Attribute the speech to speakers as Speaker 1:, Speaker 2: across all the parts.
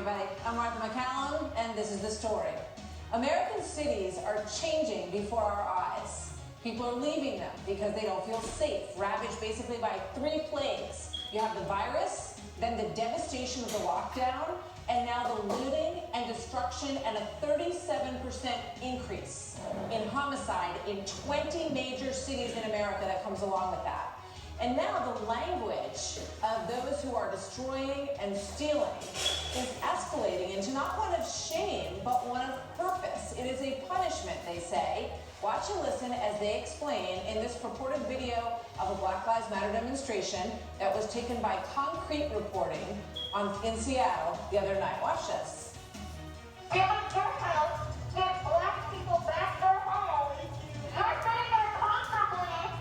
Speaker 1: everybody. I'm Martha McCallum, and this is The Story. American cities are changing before our eyes. People are leaving them because they don't feel safe, ravaged basically by three plagues. You have the virus, then the devastation of the lockdown, and now the looting and destruction and a 37% increase in homicide in 20 major cities in America that comes along with that. And now the language of those who are destroying and stealing is escalating into not one of shame, but one of purpose. It is a punishment, they say. Watch and listen as they explain in this purported video of a Black Lives Matter demonstration that was taken by Concrete Reporting in Seattle the other night. Watch this.
Speaker 2: Get your house, get black people back their homes. You're sitting there comfortable as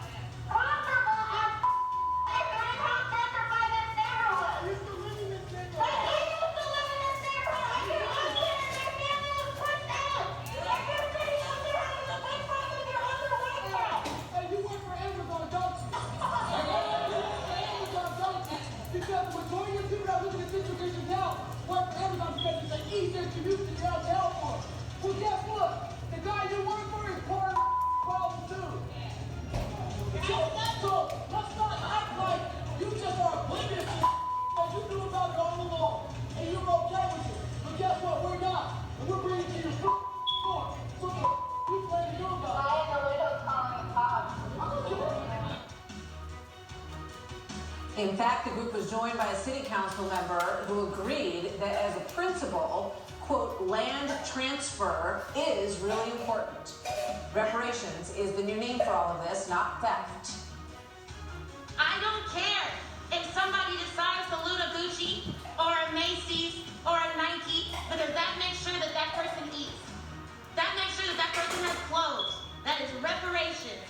Speaker 2: if you're not gentrified in neighborhood. I used to live in this neighborhood. But you used to live in this neighborhood. Your husband and your family was put down. And you're sitting up there having a big problem with your underwear now.
Speaker 3: Hey, you work for Amazon, don't you? You work for Amazon, don't you? Because the majority of people that live in this situation now work for Amazon because it's an easier commute to get out to help for. Well, guess what? The guy you work for is part of the problem too. So let's not act like you just are oblivious to what you knew about it all along, and you're okay with it. But guess what? We're not, and we're bringing it to your door. So you plan to do about it.
Speaker 2: I am the widow calling Bob.
Speaker 1: In fact, the group was joined by a city council member who agreed that as a principle, quote, land transfer is really important. Reparations is the new name for all of this, not theft.
Speaker 4: I don't care if somebody decides to loot a Gucci or a Macy's or a Nike, because that makes sure that that person eats. That makes sure that that person has clothes. That is reparations.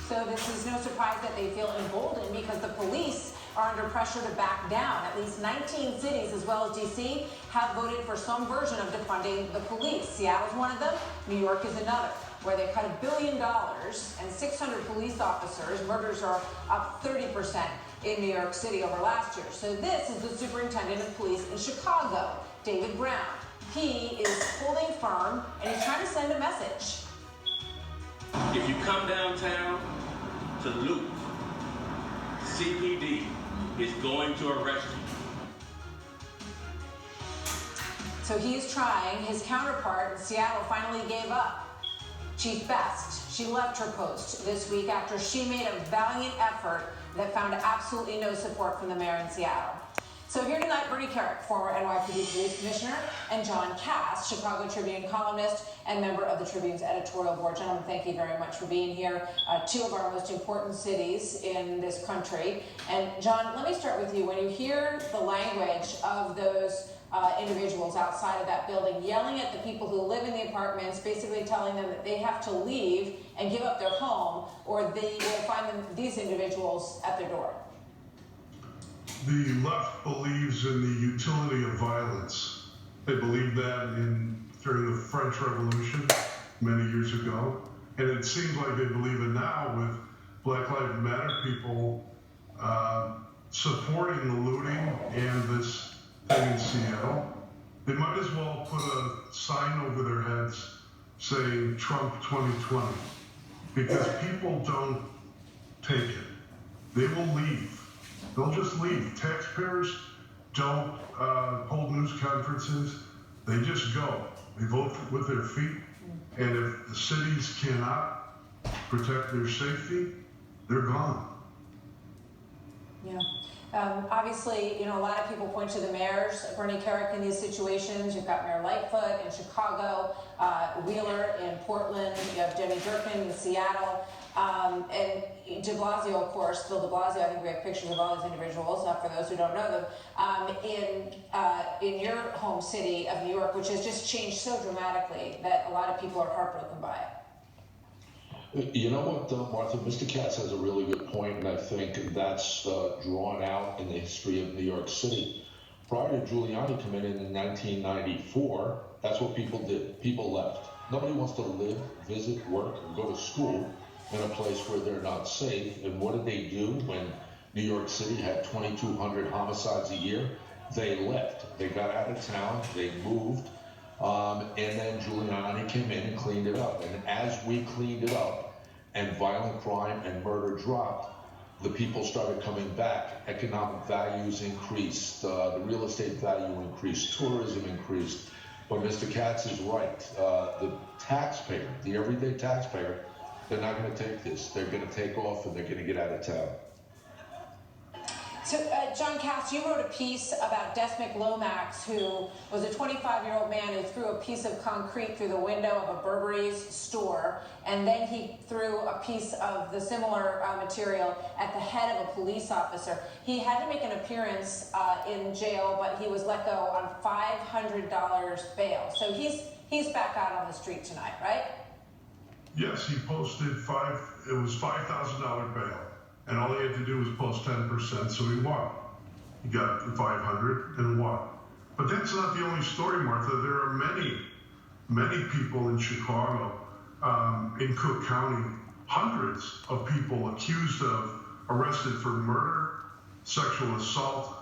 Speaker 1: So this is no surprise that they feel emboldened because the police are under pressure to back down. At least 19 cities, as well as D.C., have voted for some version of defunding the police. Seattle's one of them. New York is another, where they cut $1 billion and 600 police officers. Murders are up 30% in New York City over last year. So this is the superintendent of police in Chicago, David Brown. He is holding firm, and he's trying to send a message.
Speaker 5: If you come downtown to loot, CPD is going to arrest you.
Speaker 1: So he's trying. His counterpart in Seattle finally gave up. Chief Best, she left her post this week after she made a valiant effort that found absolutely no support from the mayor in Seattle. So here tonight, Bernie Kerik, former NYPD police commissioner, and John Kass, Chicago Tribune columnist and member of the Tribune's editorial board. Gentlemen, thank you very much for being here. Two of our most important cities in this country. And John, let me start with you. When you hear the language of those individuals outside of that building yelling at the people who live in the apartments, basically telling them that they have to leave and give up their home, or they will find these individuals at their door.
Speaker 6: The left believes in the utility of violence. They believed that during the French Revolution many years ago, and it seems like they believe it now with Black Lives Matter people supporting the looting and this thing in Seattle. They might as well put a sign over their heads saying Trump 2020, because people don't take it. They will leave. They'll just leave. Taxpayers don't hold news conferences. They just go. They vote with their feet. And if the cities cannot protect their safety, they're gone.
Speaker 1: Yeah. Obviously, you know, a lot of people point to the mayors, Bernie Kerik, in these situations. You've got Mayor Lightfoot in Chicago, Wheeler in Portland. You have Jenny Durkan in Seattle. And de Blasio, of course, Bill de Blasio. I think we have pictures of all these individuals, for those who don't know them, in your home city of New York, which has just changed so dramatically that a lot of people are heartbroken by it.
Speaker 7: You know what, Martha, Mr. Katz has a really good point, and I think that's drawn out in the history of New York City. Prior to Giuliani coming in 1994, that's what people did. People left. Nobody wants to live, visit, work, or go to school in a place where they're not safe. And what did they do when New York City had 2,200 homicides a year? they left. They got out of town, they moved, and then Giuliani came in and cleaned it up. And as we cleaned it up and violent crime and murder dropped, the people started coming back. Economic values increased, the real estate value increased, tourism increased. But Mr. Katz is right. The taxpayer, the everyday taxpayer, they're not going to take this. They're going to take off and they're going to get out of town.
Speaker 1: So, John Katz, you wrote a piece about Desmond Lomax, who was a 25-year-old man who threw a piece of concrete through the window of a Burberry's store, and then he threw a piece of the similar material at the head of a police officer. He had to make an appearance in jail, but he was let go on $500 bail. So he's back out on the street tonight, right?
Speaker 6: Yes, he posted it was $5,000 bail. And all he had to do was post 10%, so he won. He got the 500 and won. But that's not the only story, Martha. There are many people in Chicago, in Cook County, hundreds of people accused of, arrested for murder, sexual assault,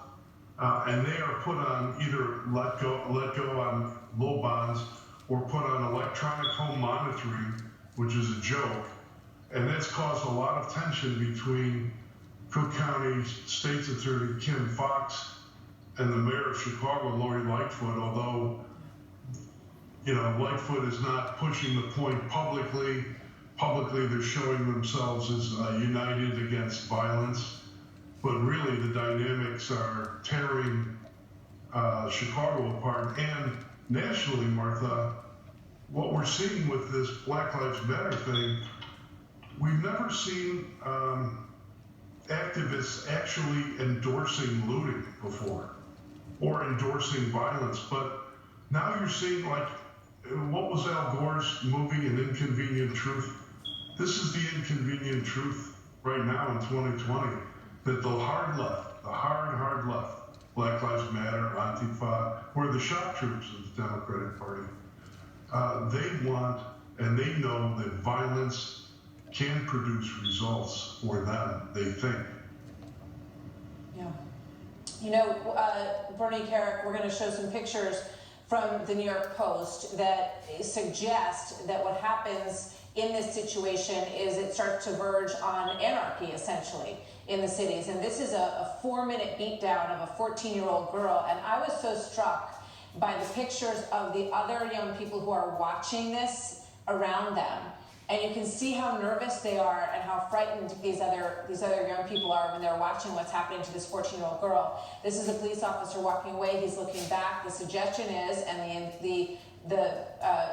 Speaker 6: and they are put on either let go on low bonds or put on electronic home monitoring, which is a joke. And that's caused a lot of tension between Cook County State's Attorney Kim Foxx and the mayor of Chicago, Lori Lightfoot, although, Lightfoot is not pushing the point publicly. Publicly, they're showing themselves as united against violence. But really, the dynamics are tearing Chicago apart. And nationally, Martha, what we're seeing with this Black Lives Matter thing, we've never seen activists actually endorsing looting before or endorsing violence. But now you're seeing, like, what was Al Gore's movie, An Inconvenient Truth? This is the inconvenient truth right now in 2020, that the hard left, hard left, Black Lives Matter, Antifa, or the shock troops of the Democratic Party, they want and they know that violence can produce results for them, they think.
Speaker 1: Yeah. Bernie Kerik, we're going to show some pictures from the New York Post that suggest that what happens in this situation is it starts to verge on anarchy, essentially, in the cities. And this is a 4-minute beatdown of a 14-year-old girl. And I was so struck by the pictures of the other young people who are watching this around them. And you can see how nervous they are and how frightened these other young people are when they're watching what's happening to this 14-year-old girl. This is a police officer walking away. He's looking back. The suggestion is, and the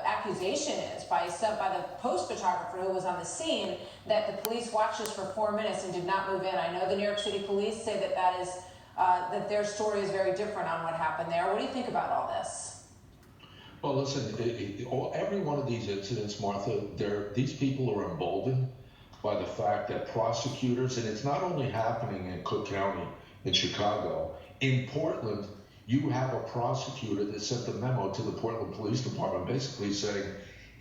Speaker 1: accusation is by the Post photographer who was on the scene, that the police watched this for 4 minutes and did not move in. I know the New York City police say that their story is very different on what happened there. What do you think about all this?
Speaker 7: Well, listen, every one of these incidents, Martha, these people are emboldened by the fact that prosecutors, and it's not only happening in Cook County, in Chicago, in Portland, you have a prosecutor that sent a memo to the Portland Police Department basically saying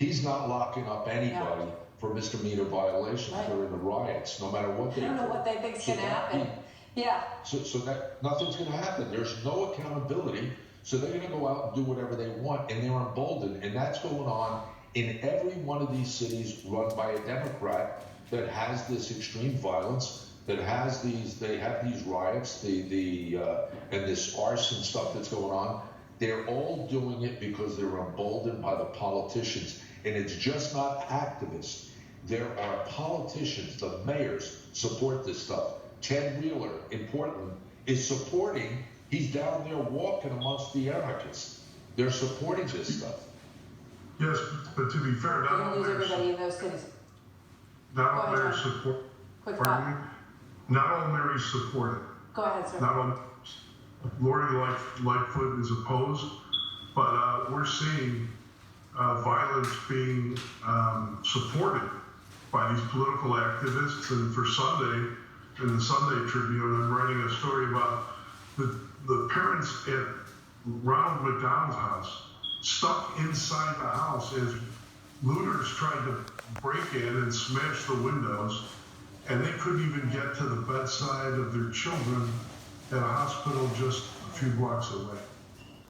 Speaker 7: he's not locking up anybody for misdemeanor violations during the riots, no matter what they do.
Speaker 1: I don't know what they think's going to happen. Yeah.
Speaker 7: So that nothing's going to happen. There's no accountability. So they're going to go out and do whatever they want, and they're emboldened. And that's going on in every one of these cities run by a Democrat that has this extreme violence, that has they have these riots, and this arson stuff that's going on. They're all doing it because they're emboldened by the politicians. And it's just not activists. There are politicians, the mayors support this stuff. Ted Wheeler in Portland is supporting. He's down there walking amongst the anarchists. They're supporting this stuff.
Speaker 6: Yes, but to be fair, not all mayors support it.
Speaker 1: Go ahead, sir.
Speaker 6: Not all. Lori Lightfoot is opposed, but we're seeing violence being supported by these political activists. And for Sunday, in the Sunday Tribune, I'm writing a story about the parents at Ronald McDonald's house, stuck inside the house as looters tried to break in and smash the windows, and they couldn't even get to the bedside of their children at a hospital just a few blocks away.